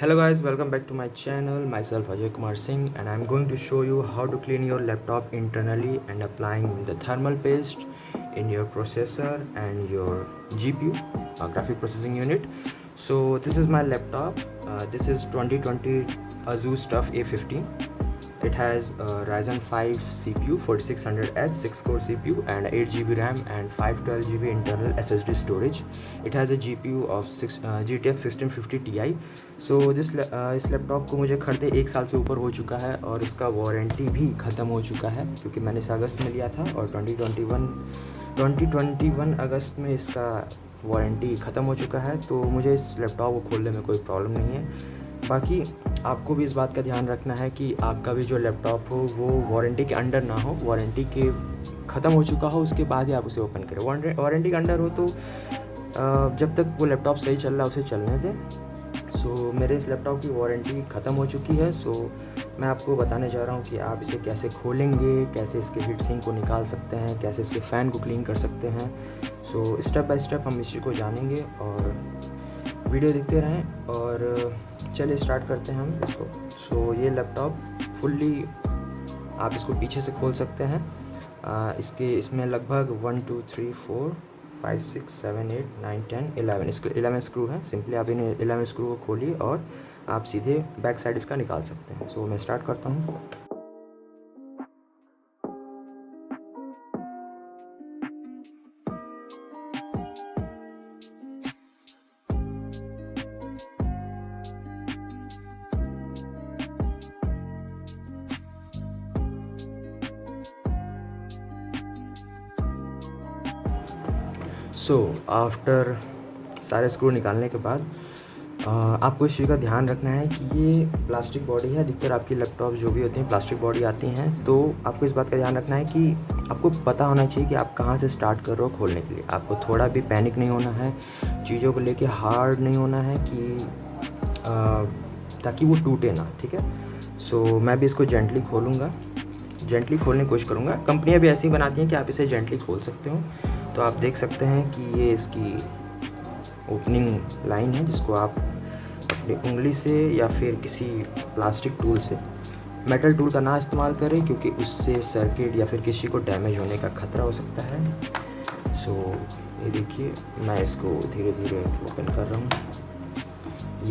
Hello guys, welcome back to my channel. Myself Ajay Kumar Singh and I'm going to show you how to clean your laptop internally and applying the thermal paste in your processor and your GPU, graphic processing unit. So this is my laptop. This is 2020 Asus Tough A15. It has a Ryzen 5 CPU, 4600H, 6-core CPU and 8 GB RAM and 512 GB internal SSD storage. It has a GPU of GTX 1650 Ti. सो इस laptop को मुझे खरीदे 1 साल से ऊपर हो चुका है और इसका वारंटी भी ख़त्म हो चुका है क्योंकि मैंने इसे अगस्त में लिया था और 2021 अगस्त में इसका वारंटी ख़त्म हो चुका है। तो मुझे इस लैपटॉप को खोलने में कोई प्रॉब्लम नहीं है। बाकी आपको भी इस बात का ध्यान रखना है कि आपका भी जो लैपटॉप हो वो वारंटी के अंडर ना हो, वारंटी के ख़त्म हो चुका हो उसके बाद ही आप उसे ओपन करें। वारंटी के अंडर हो तो जब तक वो लैपटॉप सही चल रहा है उसे चलने दें। सो मेरे इस लैपटॉप की वारंटी ख़त्म हो चुकी है। सो मैं आपको बताने जा रहा हूँ कि आप इसे कैसे खोलेंगे, कैसे इसके हीट सिंक को निकाल सकते हैं, कैसे इसके फ़ैन को क्लीन कर सकते हैं। सो स्टेप बाय स्टेप हम इसी को जानेंगे और वीडियो देखते रहें और चलिए स्टार्ट करते हैं हम इसको। सो ये लैपटॉप फुल्ली आप इसको पीछे से खोल सकते हैं। इसमें लगभग 1 2 3 4 5 6 7 8 9 10 11 इसके 11 स्क्रू हैं। सिंपली आप इन 11 स्क्रू को खोलिए और आप सीधे बैक साइड इसका निकाल सकते हैं। सो मैं स्टार्ट करता हूँ। सो आफ्टर सारे स्क्रू निकालने के बाद आपको इस चीज़ का ध्यान रखना है कि ये प्लास्टिक बॉडी है। अधिकतर आपकी लैपटॉप जो भी होती हैं प्लास्टिक बॉडी आती हैं, तो आपको इस बात का ध्यान रखना है कि आपको पता होना चाहिए कि आप कहाँ से स्टार्ट कर रहे हो खोलने के लिए। आपको थोड़ा भी पैनिक नहीं होना है, चीज़ों को लेके हार्ड नहीं होना है कि ताकि वो टूटे ना, ठीक है। सो मैं भी इसको जेंटली खोलूँगा, जेंटली खोलने की कोशिश करूँगा। कंपनियाँ भी ऐसी बनाती हैं कि आप इसे जेंटली खोल सकते हो। तो आप देख सकते हैं कि ये इसकी ओपनिंग लाइन है जिसको आप अपनी उंगली से या फिर किसी प्लास्टिक टूल से, मेटल टूल का ना इस्तेमाल करें क्योंकि उससे सर्किट या फिर किसी को डैमेज होने का ख़तरा हो सकता है। सो ये देखिए मैं इसको धीरे धीरे ओपन कर रहा हूँ।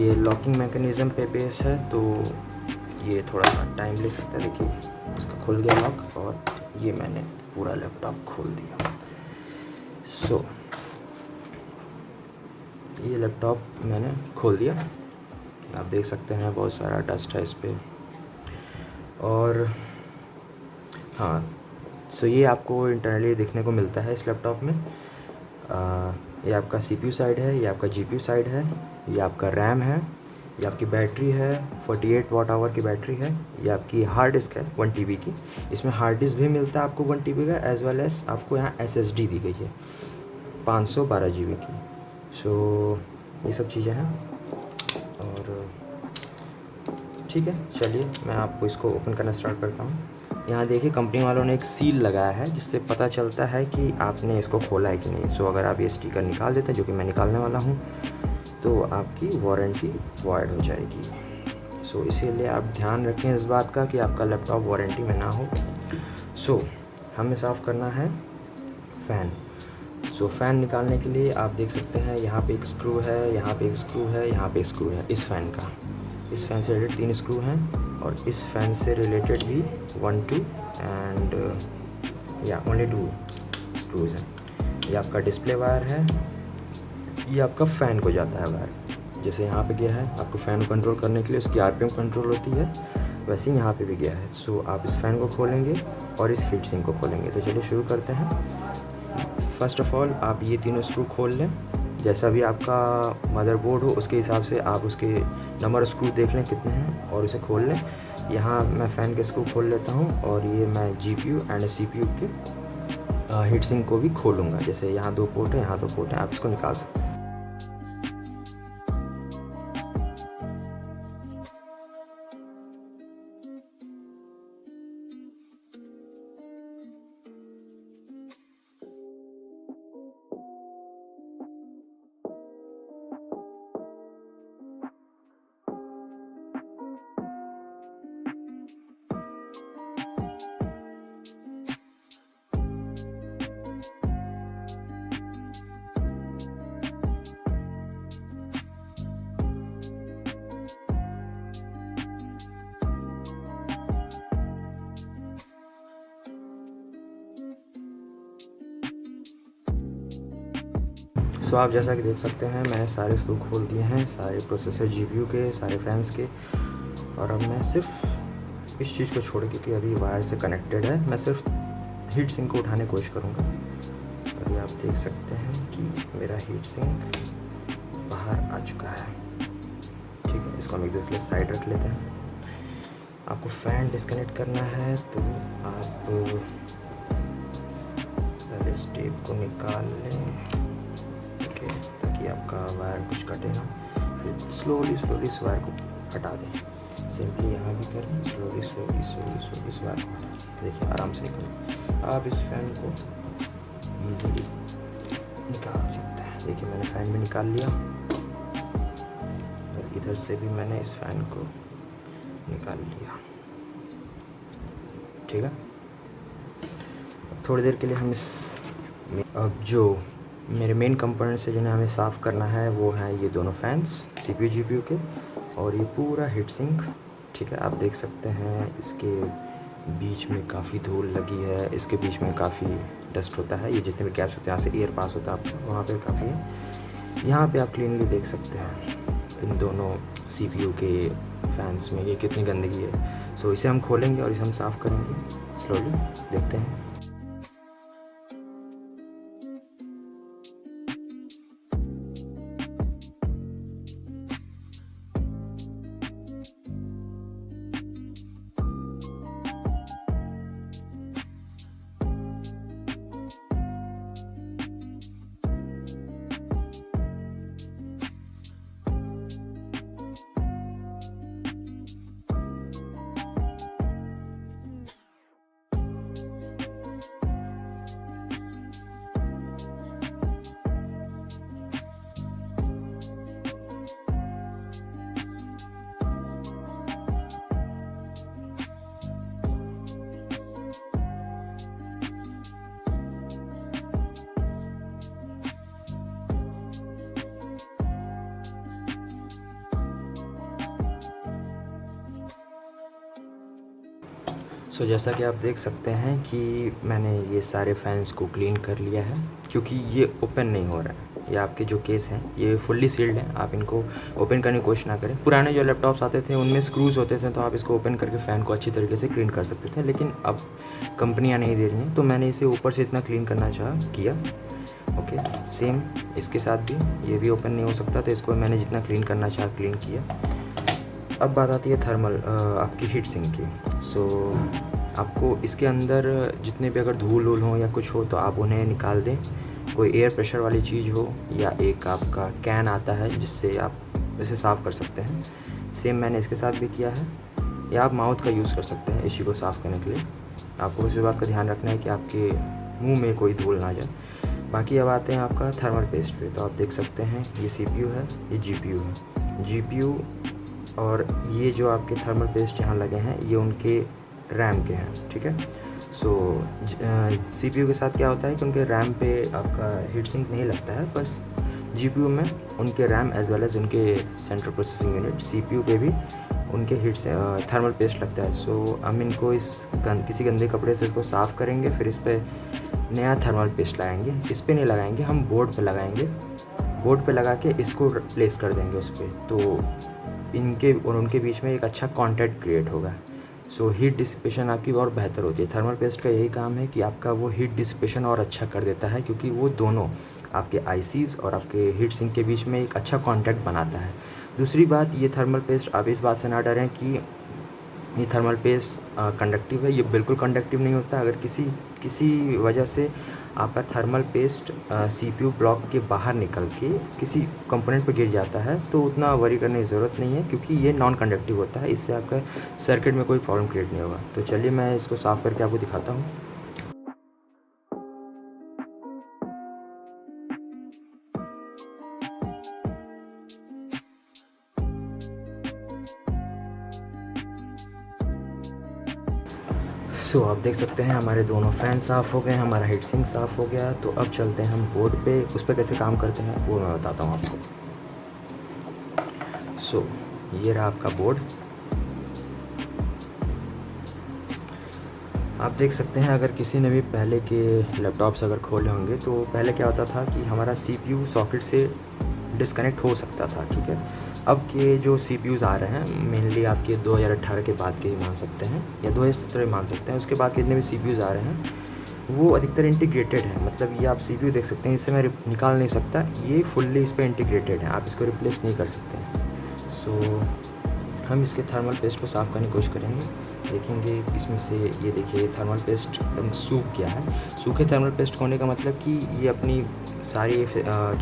ये लॉकिंग मैकेनिज़्म पे बेस है तो ये थोड़ा सा टाइम ले सकता है। देखिए इसका खुल गया लॉक और ये मैंने पूरा लैपटॉप खोल दिया। सो ये लैपटॉप मैंने खोल दिया। आप देख सकते हैं बहुत सारा डस्ट है इस पर। और हाँ, सो ये आपको इंटरनली देखने को मिलता है इस लैपटॉप में। ये आपका CPU साइड है, ये आपका GPU साइड है, ये आपका रैम है, ये आपकी बैटरी है 48 वाट आवर की बैटरी है, ये आपकी हार्ड डिस्क है 1 TB की। इसमें हार्ड डिस्क भी मिलता है आपको 1 TB का, एज वेल एज आपको यहाँ SSD दी गई है 512 GB की। सो ये सब चीज़ें हैं और ठीक है। चलिए मैं आपको इसको ओपन करना स्टार्ट करता हूँ। यहाँ देखिए कंपनी वालों ने एक सील लगाया है जिससे पता चलता है कि आपने इसको खोला है कि नहीं। सो अगर आप ये स्टिकर निकाल देते हैं, जो कि मैं निकालने वाला हूँ, तो आपकी वारंटी वॉइड हो जाएगी। सो इसीलिए आप ध्यान रखें इस बात का कि आपका लैपटॉप वारंटी में ना हो। सो हमें साफ़ करना है फ़ैन। सो फ़ैन निकालने के लिए आप देख सकते हैं यहाँ पे एक स्क्रू है, यहाँ पे एक स्क्रू है, यहाँ पे एक स्क्रू है इस फ़ैन का। इस फ़ैन से रिलेटेड 3 स्क्रू हैं और इस फ़ैन से रिलेटेड भी 1 2 एंड या ओनली 2 स्क्रूज़ हैं। ये आपका डिस्प्ले वायर है, ये आपका फ़ैन को जाता है वायर। जैसे यहाँ पे गया है आपको फ़ैन को कंट्रोल करने के लिए उसकी RPM कंट्रोल होती है, वैसे ही यहाँ पे भी गया है। सो आप इस फ़ैन को खोलेंगे और इस हीट सिंक को खोलेंगे। तो चलिए शुरू करते हैं। फ़र्स्ट ऑफ़ ऑल आप ये तीनों स्क्रू खोल लें। जैसा भी आपका मदरबोर्ड हो उसके हिसाब से आप उसके नंबर स्क्रू देख लें कितने हैं और उसे खोल लें। यहाँ मैं फ़ैन के स्क्रू खोल लेता हूँ और ये मैं GPU एंड CPU के हीट सिंक को भी खोलूँगा। जैसे यहाँ 2 पोर्ट है, यहाँ 2 पोर्ट है, आप इसको निकाल सकते हैं। सो आप जैसा कि देख सकते हैं मैंने सारे स्क्रू खोल दिए हैं, सारे प्रोसेसर जीपीयू के, सारे फैंस के। और अब मैं सिर्फ इस चीज़ को छोड़ के, क्योंकि अभी वायर से कनेक्टेड है, मैं सिर्फ हीट सिंक को उठाने की कोशिश करूँगा। अभी आप देख सकते हैं कि मेरा हीट सिंक बाहर आ चुका है। ठीक है, इसको हम एक दूसरे साइड रख लेते हैं। आपको फ़ैन डिस्कनेक्ट करना है तो आप पहले इस टेप को निकाल लें, ओके, ताकि आपका वायर कुछ कटे ना। फिर स्लोली इस वायर को हटा दें। सिंपली यहाँ भी करें, स्लोली इस वायर को हटा दें। देखिए आराम से निकल। आप इस फ़ैन को ईजीली निकाल सकते हैं। देखिए मैंने फ़ैन भी निकाल लिया और इधर से भी मैंने इस फ़ैन को निकाल लिया। ठीक है, थोड़ी देर के लिए हम अब जो मेरे मेन कंपोनेंट्स है जिन्हें हमें साफ़ करना है वो हैं ये दोनों फैंस सीपीयू जीपीयू के और ये पूरा हीट सिंक। ठीक है, आप देख सकते हैं इसके बीच में काफ़ी धूल लगी है, इसके बीच में काफ़ी डस्ट होता है। ये जितने भी गैप्स होते हैं यहाँ से एयर पास होता है आपको, वहाँ पे काफ़ी है। यहाँ पे आप क्लीनली देख सकते हैं इन दोनों सीपीयू के फैंस में ये कितनी गंदगी है। सो इसे हम खोलेंगे और इसे हम साफ़ करेंगे स्लोली, देखते हैं। सो जैसा कि आप देख सकते हैं कि मैंने ये सारे फैंस को क्लीन कर लिया है, क्योंकि ये ओपन नहीं हो रहा है। ये आपके जो केस हैं ये फुल्ली सील्ड हैं, आप इनको ओपन करने की कोशिश ना करें। पुराने जो लैपटॉप्स आते थे उनमें स्क्रूज़ होते थे, तो आप इसको ओपन करके फ़ैन को अच्छी तरीके से क्लीन कर सकते थे, लेकिन अब कंपनियाँ नहीं दे रही हैं, तो मैंने इसे ऊपर से इतना क्लीन करना किया। ओके, सेम इसके साथ भी ये भी ओपन नहीं हो सकता, तो इसको मैंने जितना क्लीन करना चाहा क्लीन किया। अब बात आती है थर्मल आपकी हीट सिंक की। सो आपको इसके अंदर जितने भी अगर धूल वूल हो या कुछ हो तो आप उन्हें निकाल दें। कोई एयर प्रेशर वाली चीज़ हो या एक आपका कैन आता है जिससे आप इसे साफ़ कर सकते हैं। सेम मैंने इसके साथ भी किया है, या आप माउथ का यूज़ कर सकते हैं इसी को साफ़ करने के लिए। आपको इस बात का ध्यान रखना है कि आपके मुँह में कोई धूल ना जाए। बाकी अब आते हैं आपका थर्मल पेस्ट पे। तो आप देख सकते हैं ये सीपीयू है, ये जीपीयू है। जीपीयू और ये जो आपके थर्मल पेस्ट यहाँ लगे हैं ये उनके रैम के हैं। ठीक है, सो सीपीयू के साथ क्या होता है कि उनके रैम पे आपका हीट सिंक नहीं लगता है, बस जीपीयू में उनके रैम एज वेल एज उनके सेंट्रल प्रोसेसिंग यूनिट सीपीयू पे भी उनके हीट से थर्मल पेस्ट लगता है। सो हम इनको किसी गंदे कपड़े से इसको साफ़ करेंगे, फिर इस पर नया थर्मल पेस्ट लगाएंगे। इस पर नहीं लगाएंगे, हम बोर्ड पे लगाएंगे। बोर्ड पे लगा के इसको प्लेस कर देंगे उस पर, तो इनके और उनके बीच में एक अच्छा कॉन्टैक्ट क्रिएट होगा। सो हीट डिसिपेशन आपकी और बेहतर होती है। थर्मल पेस्ट का यही काम है कि आपका वो हीट डिसिपेशन और अच्छा कर देता है, क्योंकि वो दोनों आपके आईसीज़ और आपके हीट सिंक के बीच में एक अच्छा कॉन्टैक्ट बनाता है। दूसरी बात, ये थर्मल पेस्ट आप इस बात से ना डरें कि ये थर्मल पेस्ट कंडक्टिव है। ये बिल्कुल कंडक्टिव नहीं होता। अगर किसी वजह से आपका थर्मल पेस्ट सीपीयू ब्लॉक के बाहर निकल के किसी कंपोनेंट पर गिर जाता है तो उतना वरी करने की ज़रूरत नहीं है, क्योंकि ये नॉन कंडक्टिव होता है। इससे आपका सर्किट में कोई प्रॉब्लम क्रिएट नहीं होगा। तो चलिए मैं इसको साफ़ करके आपको दिखाता हूँ। सो आप देख सकते हैं हमारे दोनों फ़ैन साफ़ हो गए, हमारा हीट सिंक साफ़ हो गया। तो अब चलते हैं हम बोर्ड पे, उस पर कैसे काम करते हैं वो मैं बताता हूँ आपको। सो ये रहा आपका बोर्ड। आप देख सकते हैं, अगर किसी ने भी पहले के लैपटॉप्स अगर खोले होंगे तो पहले क्या होता था कि हमारा सीपीयू सॉकेट से डिस्कनेक्ट हो सकता था, ठीक है। अब के जो सीपीयूज़ आ रहे हैं मेनली आपके 2018 के बाद के ही मान सकते हैं या 2017 मान सकते हैं, उसके बाद जितने भी सीपीयूज़ आ रहे हैं वो अधिकतर इंटीग्रेटेड है। मतलब ये आप सीपीयू देख सकते हैं, इससे मैं निकाल नहीं सकता, ये फुल्ली इस पर इंटीग्रेटेड है, आप इसको रिप्लेस नहीं कर सकते हैं। सो हम इसके थर्मल पेस्ट को साफ़ करने की कोशिश करेंगे, देखेंगे इसमें से। ये देखिए थर्मल पेस्ट एकदम सूख गया है। सूखे थर्मल पेस्ट होने का मतलब कि ये अपनी सारी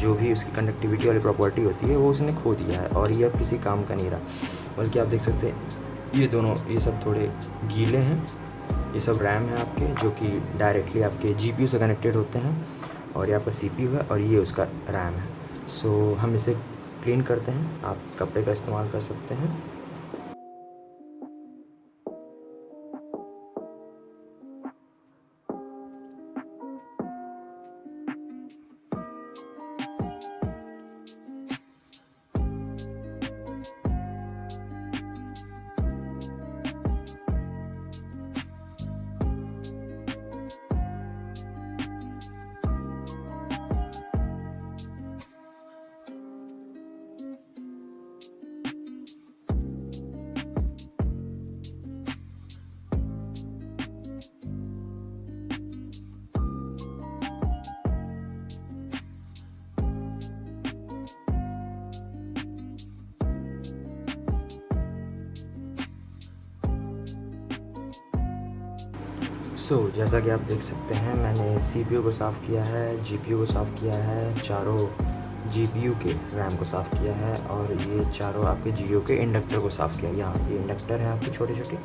जो भी उसकी कंडक्टिविटी वाली प्रॉपर्टी होती है वो उसने खो दिया है और ये अब किसी काम का नहीं रहा। बल्कि आप देख सकते हैं ये दोनों, ये सब थोड़े गीले हैं। ये सब रैम है आपके, जो कि डायरेक्टली आपके जीपीयू से कनेक्टेड होते हैं, और ये आपका सीपीयू है और ये उसका रैम है। सो हम इसे क्लीन करते हैं, आप कपड़े का इस्तेमाल कर सकते हैं। जैसा कि आप देख सकते हैं, मैंने सीपीयू को साफ़ किया है, जीपीयू को साफ़ किया है, चारों जीपीयू के रैम को साफ़ किया है, और ये चारों आपके जीओ के इंडक्टर को साफ़ किया। यहाँ ये इंडक्टर है आपके छोटे छोटे।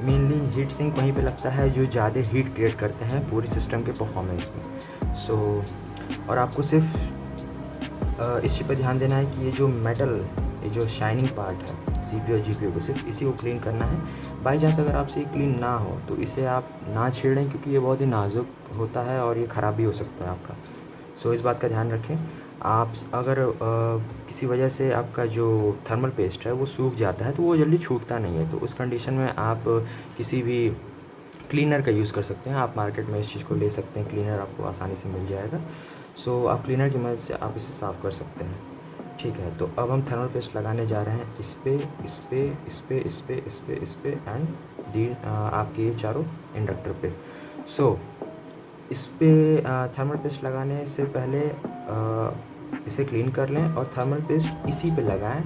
मेनली हीट सिंक वहीं पे लगता है जो ज़्यादा हीट क्रिएट करते हैं पूरी सिस्टम के परफॉर्मेंस में। और आपको सिर्फ इस चीज़ पर ध्यान देना है कि ये जो मेटल, ये जो शाइनिंग पार्ट है सीपीयू और जीपीयू को, सिर्फ इसी को क्लीन करना है। बाई चांस अगर आपसे ये क्लीन ना हो तो इसे आप ना छेड़ें, क्योंकि ये बहुत ही नाजुक होता है और ये ख़राब भी हो सकता है आपका। इस बात का ध्यान रखें। आप अगर किसी वजह से आपका जो थर्मल पेस्ट है वो सूख जाता है तो वो जल्दी छूटता नहीं है, तो उस कंडीशन में आप किसी भी क्लीनर का यूज़ कर सकते हैं। आप मार्केट में इस चीज़ को ले सकते हैं, क्लीनर आपको आसानी से मिल जाएगा। आप क्लीनर की मदद से आप इसे साफ़ कर सकते हैं, ठीक है। तो अब हम थर्मल पेस्ट लगाने जा रहे हैं इस पे, इस पे, इस पे, इस पे, इस पे, इस पे एंड आपके ये चारों इंडक्टर पे। इस पे थर्मल पेस्ट लगाने से पहले इसे क्लीन कर लें और थर्मल पेस्ट इसी पे लगाएं,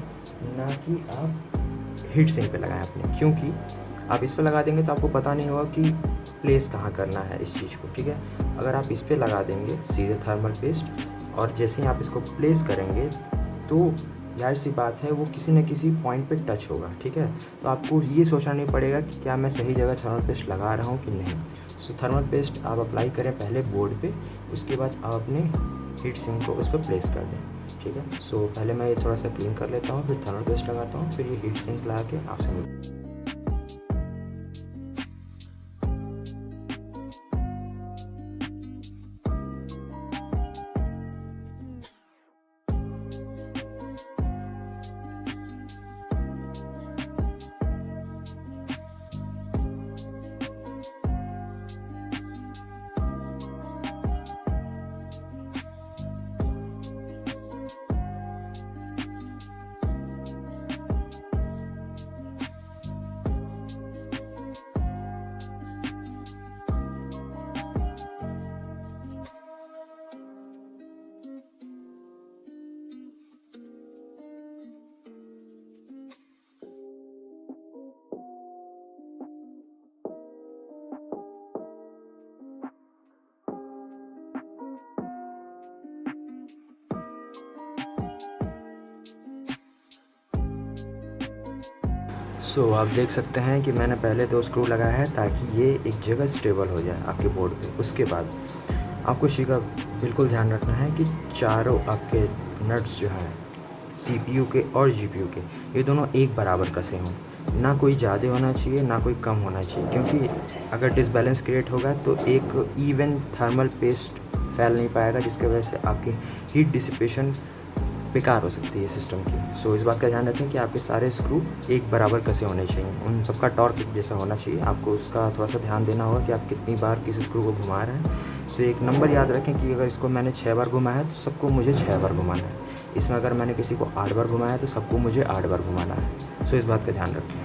ना कि आप हीट सिंक पे लगाएं अपने, क्योंकि आप इस पे लगा देंगे तो आपको पता नहीं होगा कि प्लेस कहाँ करना है इस चीज़ को, ठीक है। अगर आप इस पे लगा देंगे सीधे थर्मल पेस्ट और जैसे ही आप इसको प्लेस करेंगे तो जाहिर सी बात है वो किसी न किसी पॉइंट पे टच होगा, ठीक है। तो आपको ये सोचना नहीं पड़ेगा कि क्या मैं सही जगह थर्मल पेस्ट लगा रहा हूँ कि नहीं। थर्मल पेस्ट आप अप्लाई करें पहले बोर्ड पे, उसके बाद आप अपने हीट सिंक को उस पर प्लेस कर दें, ठीक है। पहले मैं ये थोड़ा सा क्लीन कर लेता हूँ, फिर थर्मल पेस्ट लगाता हूँ, फिर ये हीट सिंक लगा के आपसे मिलता हूँ। आप देख सकते हैं कि मैंने पहले 2 स्क्रू लगाया है ताकि ये एक जगह स्टेबल हो जाए आपके बोर्ड पे। उसके बाद आपको इसी का बिल्कुल ध्यान रखना है कि चारों आपके नट्स जो हैं सीपीयू के और जीपीयू के, ये दोनों एक बराबर कसे हों, ना कोई ज़्यादा होना चाहिए ना कोई कम होना चाहिए, क्योंकि अगर डिसबैलेंस क्रिएट होगा तो एक इवन थर्मल पेस्ट फैल नहीं पाएगा, जिसकी वजह से आपकी हीट डिसिपेशन बेकार हो सकती है सिस्टम की। सो इस बात का ध्यान रखें कि आपके सारे स्क्रू एक बराबर कसे होने चाहिए, उन सबका टॉर्क एक जैसा होना चाहिए। आपको उसका थोड़ा सा ध्यान देना होगा कि आप कितनी बार किस स्क्रू को घुमा रहे हैं। सो एक नंबर याद रखें कि अगर इसको मैंने 6 बार घुमाया है तो सबको मुझे 6 बार घुमाना है। इसमें अगर मैंने किसी को 8 बार घुमाया है तो सबको मुझे 8 बार घुमाना है। सो इस बात का ध्यान रखें।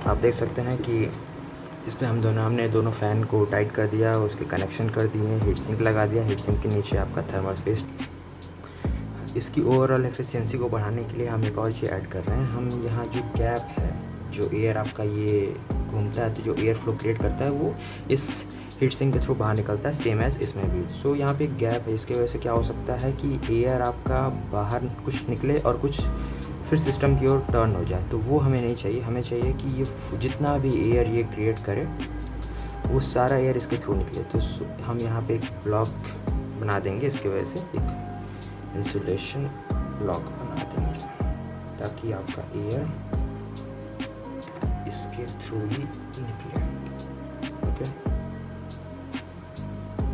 आप देख सकते हैं कि इस पर हमने दोनों फ़ैन को टाइट कर दिया, उसके कनेक्शन कर दिए, हीट सिंक लगा दिया। हीट सिंक के नीचे आपका थर्मल पेस्ट। इसकी ओवरऑल एफिशिएंसी को बढ़ाने के लिए हम एक और चीज़ ऐड कर रहे हैं। हम यहाँ जो गैप है, जो एयर आपका ये घूमता है तो जो एयर फ्लो क्रिएट करता है वो इस हीट सिंक के थ्रू बाहर निकलता है, सेम एज़ इसमें भी। सो यहाँ पे एक गैप है, इसकी वजह से क्या हो सकता है कि एयर आपका बाहर कुछ निकले और कुछ फिर सिस्टम की ओर टर्न हो जाए, तो वो हमें नहीं चाहिए। हमें चाहिए कि ये जितना भी एयर ये क्रिएट करे वो सारा एयर इसके थ्रू निकले। तो हम यहाँ पे एक ब्लॉक बना देंगे, इसकी वजह से एक इंसुलेशन ब्लॉक बना देंगे ताकि आपका एयर इसके थ्रू ही निकले। ओके,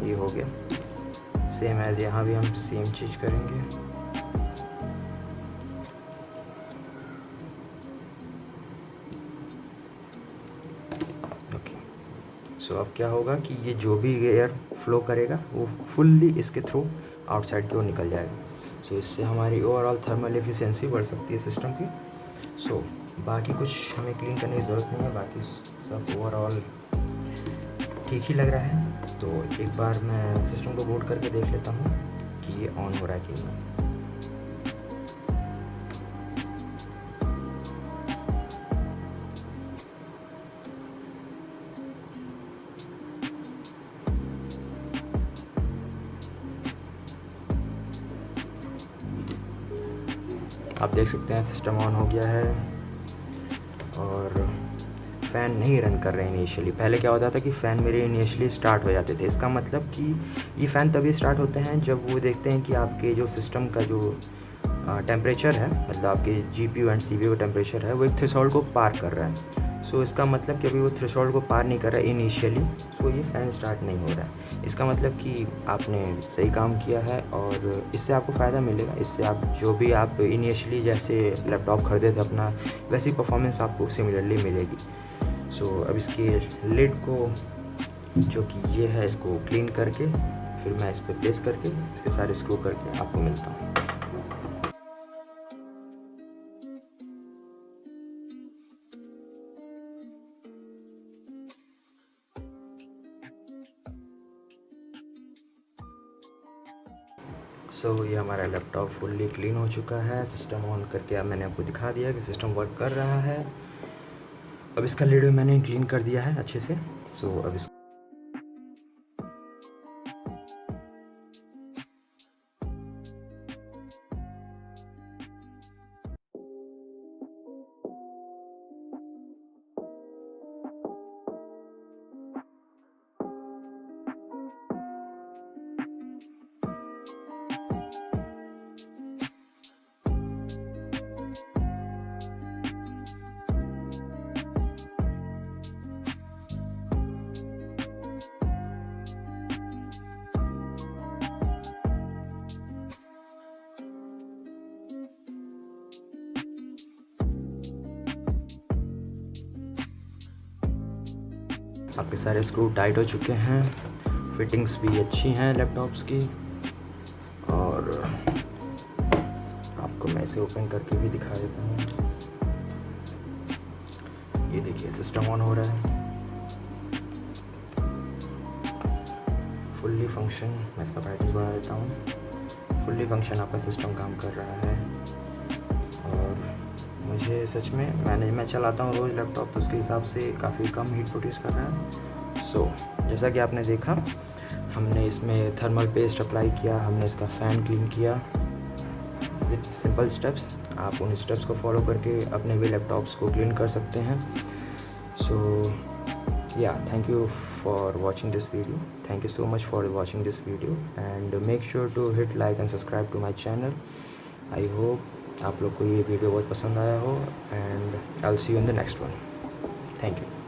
ये हो गया। सेम एज यहाँ भी हम सेम चीज़ करेंगे। सो अब क्या होगा कि ये जो भी एयर फ्लो करेगा वो फुल्ली इसके थ्रू आउटसाइड की ओर निकल जाएगा। सो इससे हमारी ओवरऑल थर्मल एफिशिएंसी बढ़ सकती है सिस्टम की। सो बाकी कुछ हमें क्लीन करने की ज़रूरत नहीं है, बाकी सब ओवरऑल ठीक ही लग रहा है। तो एक बार मैं सिस्टम को बूट करके देख लेता हूँ कि ये ऑन हो रहा है कि नहीं। आप देख सकते हैं सिस्टम ऑन हो गया है और फ़ैन नहीं रन कर रहे हैं इनिशियली। पहले क्या होता था कि फ़ैन मेरे इनिशियली स्टार्ट हो जाते थे। इसका मतलब कि ये फ़ैन तभी स्टार्ट होते हैं जब वो देखते हैं कि आपके जो सिस्टम का जो टेम्परेचर है, मतलब आपके जीपीयू एंड सीपीयू का टेम्परेचर है, वो एक थ्रेशोल्ड को पार कर रहा है। सो इसका मतलब कि अभी वो थ्रेशोल्ड को पार नहीं कर रहा है इनिशियली, सो ये फ़ैन स्टार्ट नहीं हो रहा है। इसका मतलब कि आपने सही काम किया है और इससे आपको फ़ायदा मिलेगा। इससे आप जो भी आप इनिशियली जैसे लैपटॉप खरीदे थे अपना, वैसी परफॉर्मेंस आपको सिमिलरली मिलेगी। सो अब इसके लिड को, जो कि ये है, इसको क्लीन करके फिर मैं इस पर प्लेस करके इसके सारे स्क्रू करके आपको मिलता हूँ। ये हमारा लैपटॉप फुल्ली क्लीन हो चुका है। सिस्टम ऑन करके अब मैंने आपको दिखा दिया कि सिस्टम वर्क कर रहा है। अब इसका लिड भी मैंने क्लीन कर दिया है अच्छे से। अब इस आपके सारे स्क्रू टाइट हो चुके हैं, फिटिंग्स भी अच्छी हैं लैपटॉप्स की। और आपको मैं इसे ओपन करके भी दिखा देता हूँ। ये देखिए सिस्टम ऑन हो रहा है, फुल्ली फंक्शन। मैं इसका ब्राइटनेस बढ़ा देता हूँ। फुल्ली फंक्शन आपका सिस्टम काम कर रहा है। और मुझे सच में मैं चलाता हूँ रोज़ लैपटॉप, तो उसके हिसाब से काफ़ी कम हीट प्रोड्यूस कर रहा है। सो जैसा कि आपने देखा, हमने इसमें थर्मल पेस्ट अप्लाई किया, हमने इसका फ़ैन क्लीन किया विथ सिंपल स्टेप्स। आप उन स्टेप्स को फॉलो करके अपने भी लैपटॉप्स को क्लीन कर सकते हैं। सो thank you for watching this video. Thank you so much for watching this video, and make sure to hit like and subscribe to my channel. I hope आप लोग को ये वीडियो बहुत पसंद आया हो, and I'll see you in the next one. Thank you.